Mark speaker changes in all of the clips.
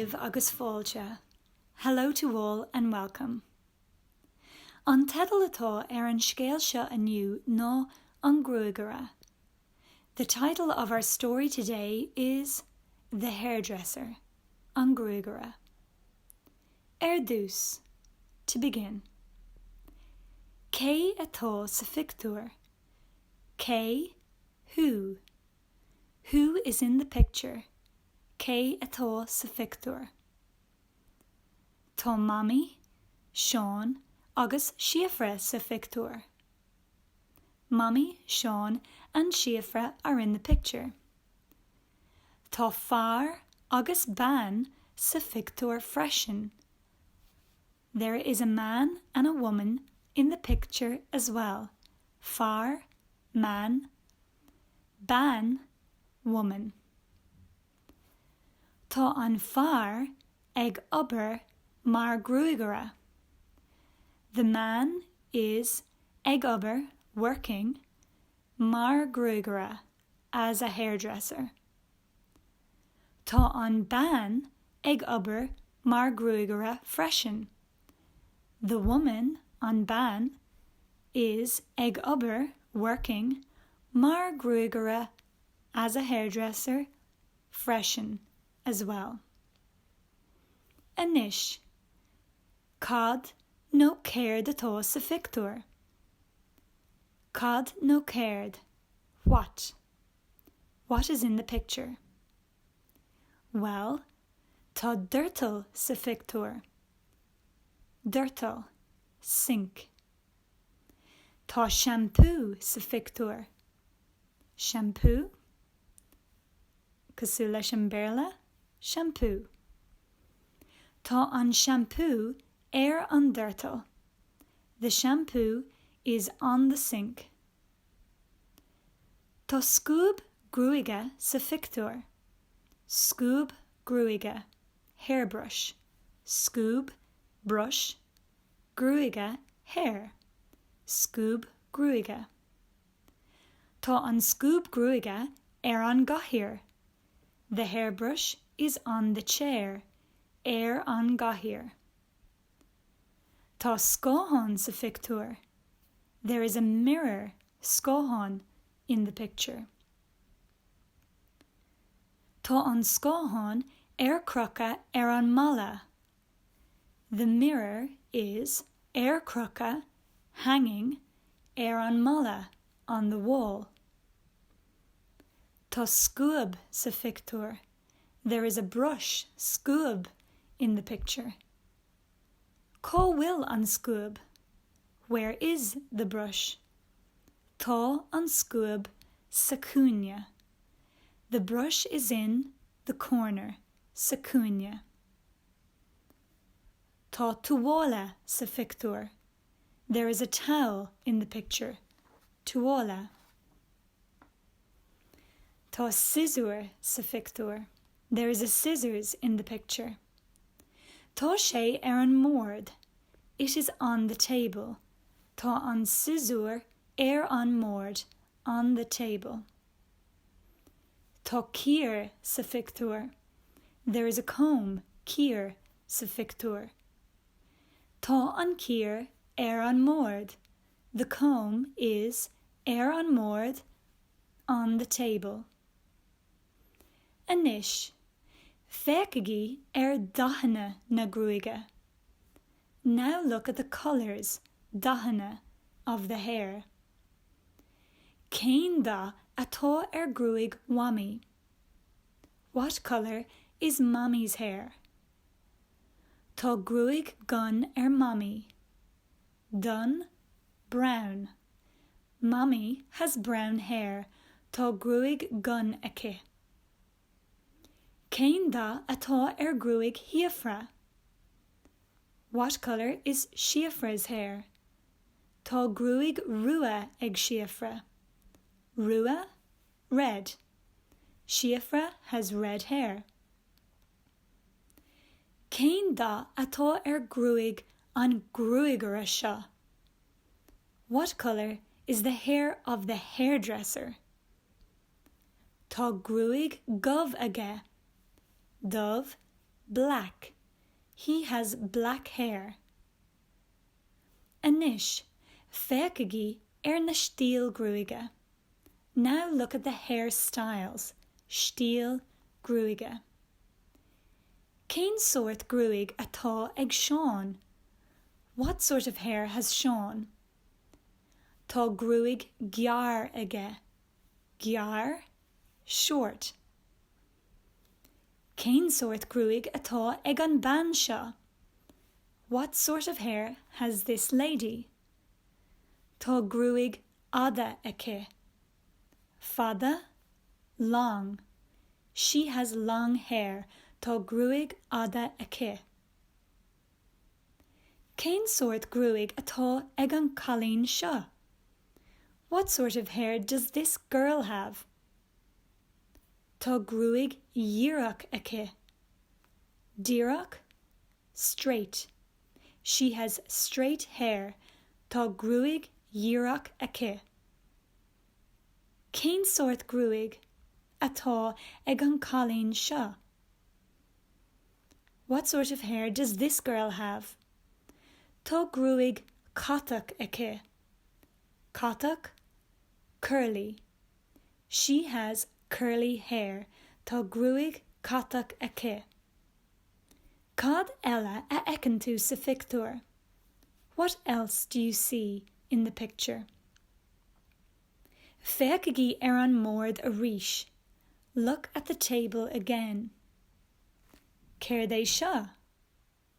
Speaker 1: Taobh agus fáilte. Hello to all and welcome. An teadal atá an scéal seo aniu ná an Gruagaire. The title of our story today is The Hairdresser, an Gruagaire. Dús, to begin. Cé atá sa pictiúr? Cé, who? Who is in the picture? Cé atá sa pictiúr? Tá Mammy, Sean agus Siofra sa pictiúr. Mammy, Sean and Siofra are in the picture. Tá Fear agus Ban sa pictiúr freisin. There is a man and a woman in the picture as well. Fear, man, Ban, woman. Tá an fear ag obair mar Gruagaire. The man is ag obair, working, mar Gruagaire, as a hairdresser. Tá an Ban ag obair mar Gruagaire freisin. The woman, an Ban, is ag obair, working, mar Gruagaire, as a hairdresser freisin as well. Anish, cad no céird atá sa pictiúr. Cad no céird, what? What is in the picture? Well, tá dirtal sa pictiúr. Dirtal, sink. Tá shampoo sa pictiúr. Shampoo, cosúil leis an béarla, shampoo. Tá an shampoo an dirtal. The shampoo is on the sink. Tá scúb gruaige sa pictiúr. Scúb gruaige, hairbrush. Scúb, brush, gruaige, hair. Scúb gruaige. Tá an scúb gruaige an gcathaoir. The hairbrush is on the chair, an gcathaoir. Tá scóthán sa pictiúr. There is a mirror, scóthán, in the picture. Tá an scóthán crocha an mala. The mirror is crocha, hanging, an mala, on the wall. Tá scúb sa pictiúr. There is a brush, scúb, in the picture. Có bhfuil an scúb? Where is the brush? Tá an scúb sa cúine. The brush is in the corner, sa cúine. Tá tuála sa pictiúr. There is a towel in the picture. Tuála. Tá scissor sa pictiúr. There is a scissors in the picture. Tá sé an mórd. It is on the table. Tá an scissor an mórd, on the table. Tá cír sa pictiúr. There is a comb, cír, sa pictiúr. Tá an cír an mórd. The comb is an mórd, on the table. Anish, féicigí dahana na gruaige. Now look at the colours, dahana, of the hair. Cén da atá gruaig Wammy. What colour is Mammy's hair? Tá gruaig gun Mammy. Dun, brown. Mammy has brown hair. Tá gruaig gun aici. Cén da atá gruaig Siofra. What colour is Siofra's hair? Tá gruaig rua ag Siofra. Rua, red. Siofra has red hair. Cén da atá gruaig an Gruagaire seo? What colour is the hair of the hairdresser? Tá gruaig gobh aige. Dubh, black. He has black hair. Anish, feicigí na stíl gruaige. Now look at the hairstyles. Stíl gruaige. Cén sort gruig atá ag Seán? What sort of hair has Seán? Tá gruig gear aige. Gear, short. Cén sort gruig atá ag an ban seo? What sort of hair has this lady? Tá gruig ada aici. Fada, long. She has long hair. Tá gruig ada aici. Cén sort gruig atá ag an colleen seo? What sort of hair does this girl have? Tá gruig díreach aici. Díreach, straight. She has straight hair. Tá gruig díreach aici. Cén sort gruig atá ag an colleen seo? What sort of hair does this girl have? Tá gruig catach aici. Catach, curly. She has curly hair. Tá gruig catach aici. Cad eile a ecan tú sa pictiúr? What else do you see in the picture? Feicigí an mórd a ríis. Look at the table again. Céir é seo?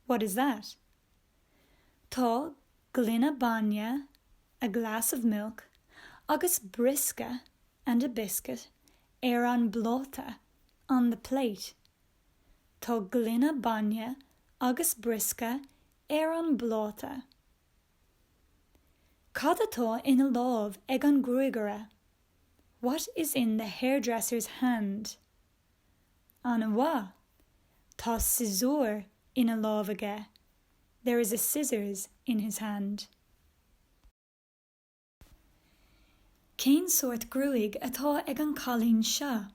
Speaker 1: What is that? Tá gline bainne, a glass of milk, agus brisca and a biscuit an blóta on the plate. Tá gline bainne agus brisca an blóta. Cad atá ina lámh ag an Gruagaire? What is in the hairdresser's hand? An bhá. Tá scissor ina lámh aige. There is a scissors in his hand. Cén sort gruig atá ag an colleen seo?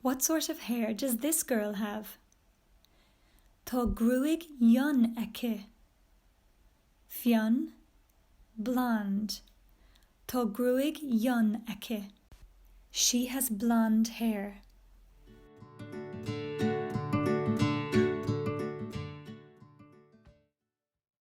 Speaker 1: What sort of hair does this girl have? Tá gruig fionn aici. Fionn, blonde. Tá gruig fionn aici. She has blonde hair.